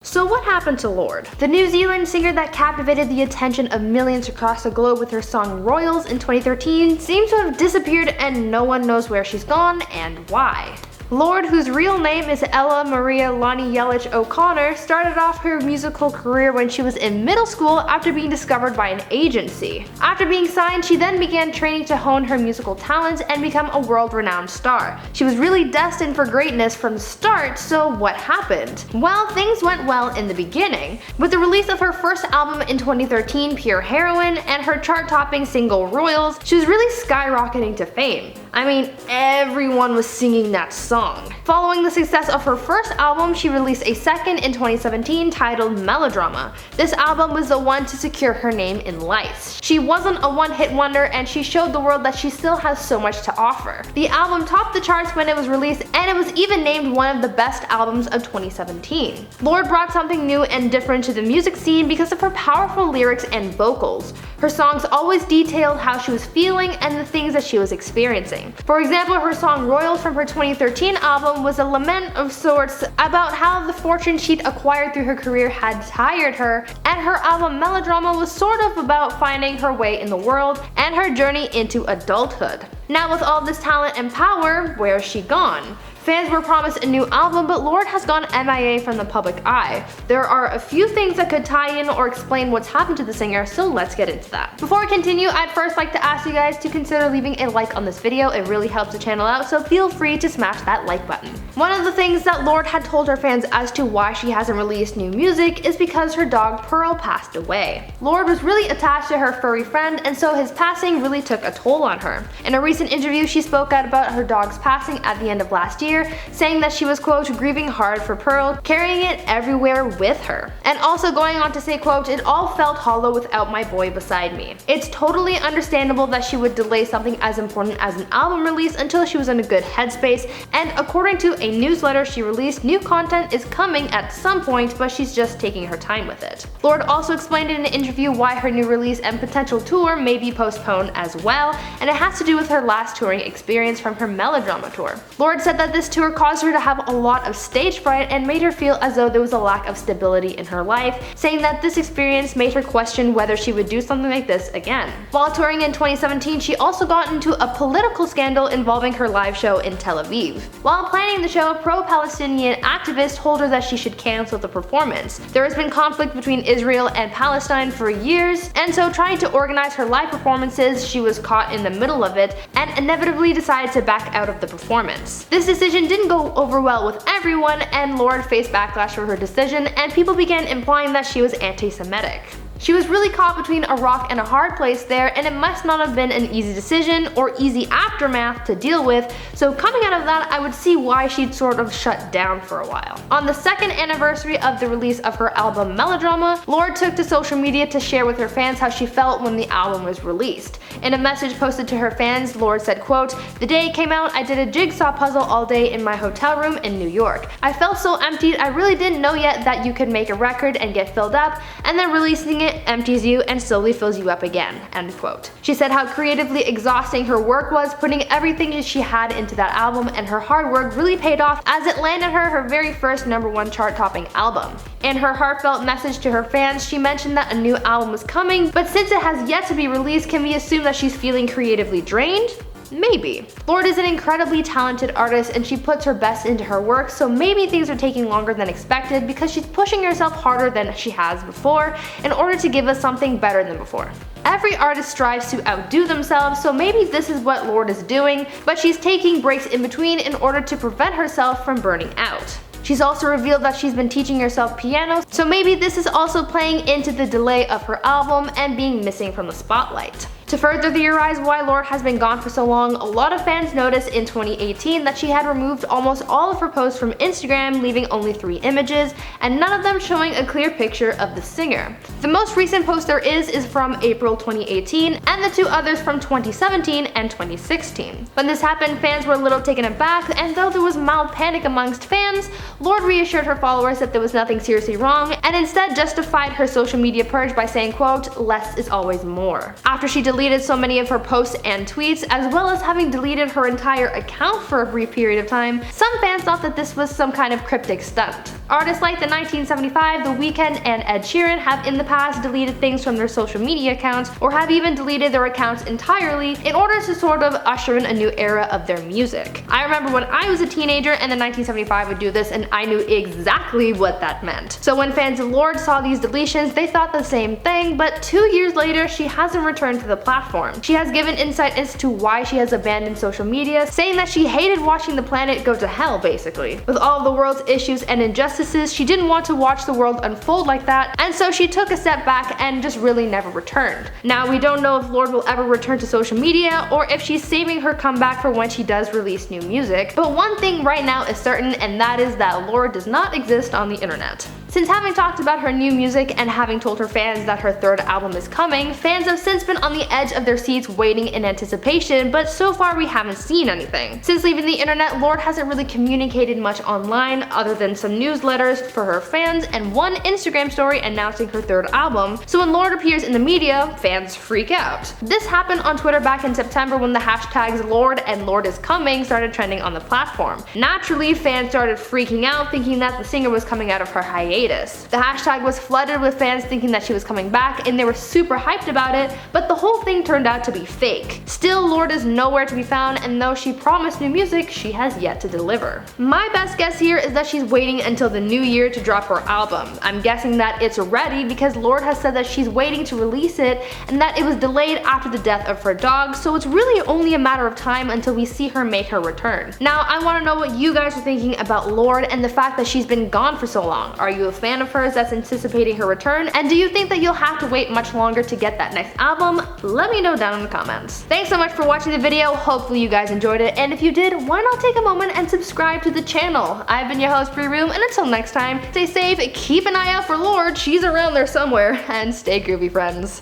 So what happened to Lorde? The New Zealand singer that captivated the attention of millions across the globe with her song Royals in 2013 seems to have disappeared and no one knows where she's gone and why. Lorde, whose real name is Ella Maria Lonnie Yelich O'Connor, started off her musical career when she was in middle school after being discovered by an agency. After being signed, she then began training to hone her musical talents and become a world-renowned star. She was really destined for greatness from the start, so what happened? Well, things went well in the beginning. With the release of her first album in 2013, Pure Heroine, and her chart-topping single Royals, she was really skyrocketing to fame. I mean, everyone was singing that song. Following the success of her first album, she released a second in 2017 titled Melodrama. This album was the one to secure her name in lights. She wasn't a one-hit wonder and she showed the world that she still has so much to offer. The album topped the charts when it was released and it was even named one of the best albums of 2017. Lorde brought something new and different to the music scene because of her powerful lyrics and vocals. Her songs always detailed how she was feeling and the things that she was experiencing. For example, her song Royals from her 2013 album was a lament of sorts about how the fortune she'd acquired through her career had tired her, and her album Melodrama was sort of about finding her way in the world and her journey into adulthood. Now with all this talent and power, where's she gone? Fans were promised a new album, but Lorde has gone MIA from the public eye. There are a few things that could tie in or explain what's happened to the singer, so let's get into that. Before we continue, I'd first like to ask you guys to consider leaving a like on this video. It really helps the channel out, so feel free to smash that like button. One of the things that Lorde had told her fans as to why she hasn't released new music is because her dog Pearl passed away. Lorde was really attached to her furry friend, and so his passing really took a toll on her. In a recent interview, she spoke out about her dog's passing at the end of last year, saying that she was, quote, grieving hard for Pearl, carrying it everywhere with her. And also going on to say, quote, it all felt hollow without my boy beside me. It's totally understandable that she would delay something as important as an album release until she was in a good headspace, and according to a newsletter she released, new content is coming at some point, but she's just taking her time with it. Lorde also explained in an interview why her new release and potential tour may be postponed as well, and it has to do with her last touring experience from her Melodrama tour. Lorde said that this tour caused her to have a lot of stage fright and made her feel as though there was a lack of stability in her life, saying that this experience made her question whether she would do something like this again. While touring in 2017, she also got into a political scandal involving her live show in Tel Aviv. While planning the show, pro-Palestinian activists told her that she should cancel the performance. There has been conflict between Israel and Palestine for years, and so trying to organize her live performances, she was caught in the middle of it and inevitably decided to back out of the performance. This decision didn't go over well with everyone, and Lorde faced backlash for her decision, and people began implying that she was anti-Semitic. She was really caught between a rock and a hard place there, and it must not have been an easy decision or easy aftermath to deal with, so coming out of that, I would see why she'd sort of shut down for a while. On the second anniversary of the release of her album Melodrama, Lorde took to social media to share with her fans how she felt when the album was released. In a message posted to her fans, Lorde said, quote, the day it came out, I did a jigsaw puzzle all day in my hotel room in New York. I felt so emptied, I really didn't know yet that you could make a record and get filled up, and then releasing it empties you and slowly fills you up again, end quote. She said how creatively exhausting her work was, putting everything she had into that album, and her hard work really paid off as it landed her very first #1 chart-topping album. In her heartfelt message to her fans, she mentioned that a new album was coming, but since it has yet to be released, can we assume that she's feeling creatively drained? Maybe. Lorde is an incredibly talented artist and she puts her best into her work, so maybe things are taking longer than expected because she's pushing herself harder than she has before in order to give us something better than before. Every artist strives to outdo themselves, so maybe this is what Lorde is doing, but she's taking breaks in between in order to prevent herself from burning out. She's also revealed that she's been teaching herself piano, so maybe this is also playing into the delay of her album and being missing from the spotlight. To further theorize why Lorde has been gone for so long, a lot of fans noticed in 2018 that she had removed almost all of her posts from Instagram, leaving only 3 images, and none of them showing a clear picture of the singer. The most recent post there is from April 2018, and the 2 others from 2017 and 2016. When this happened, fans were a little taken aback, and though there was mild panic amongst fans, Lorde reassured her followers that there was nothing seriously wrong, and instead justified her social media purge by saying, quote, less is always more. After she deleted deleted so many of her posts and tweets, as well as having deleted her entire account for a brief period of time, some fans thought that this was some kind of cryptic stunt. Artists like the 1975, The Weeknd, and Ed Sheeran have in the past deleted things from their social media accounts, or have even deleted their accounts entirely in order to sort of usher in a new era of their music. I remember when I was a teenager and the 1975 would do this, and I knew exactly what that meant. So when fans of Lorde saw these deletions, they thought the same thing, but 2 years later, she hasn't returned to the platform. She has given insight as to why she has abandoned social media, saying that she hated watching the planet go to hell, basically. With all of the world's issues and injustices, she didn't want to watch the world unfold like that, and so she took a step back and just really never returned. Now, we don't know if Lorde will ever return to social media, or if she's saving her comeback for when she does release new music, but one thing right now is certain, and that is that Lorde does not exist on the internet. Since having talked about her new music and having told her fans that her third album is coming, fans have since been on the edge of their seats waiting in anticipation, but so far we haven't seen anything. Since leaving the internet, Lorde hasn't really communicated much online other than some newsletters for her fans and one Instagram story announcing her third album, so when Lorde appears in the media, fans freak out. This happened on Twitter back in September when the hashtags Lorde and Lorde is coming started trending on the platform. Naturally, fans started freaking out, thinking that the singer was coming out of her hiatus. The hashtag was flooded with fans thinking that she was coming back, and they were super hyped about it, but the whole thing turned out to be fake. Still, Lorde is nowhere to be found, and though she promised new music, she has yet to deliver. My best guess here is that she's waiting until the new year to drop her album. I'm guessing that it's ready because Lorde has said that she's waiting to release it and that it was delayed after the death of her dog, so it's really only a matter of time until we see her make her return. Now, I want to know what you guys are thinking about Lorde and the fact that she's been gone for so long. Are you a fan of hers that's anticipating her return, and do you think that you'll have to wait much longer to get that next album? Let me know down in the comments. Thanks so much for watching the video, hopefully you guys enjoyed it, and if you did, why not take a moment and subscribe to the channel? I've been your host, Free Room, and until next time, stay safe, keep an eye out for Lorde, she's around there somewhere, and stay groovy, friends.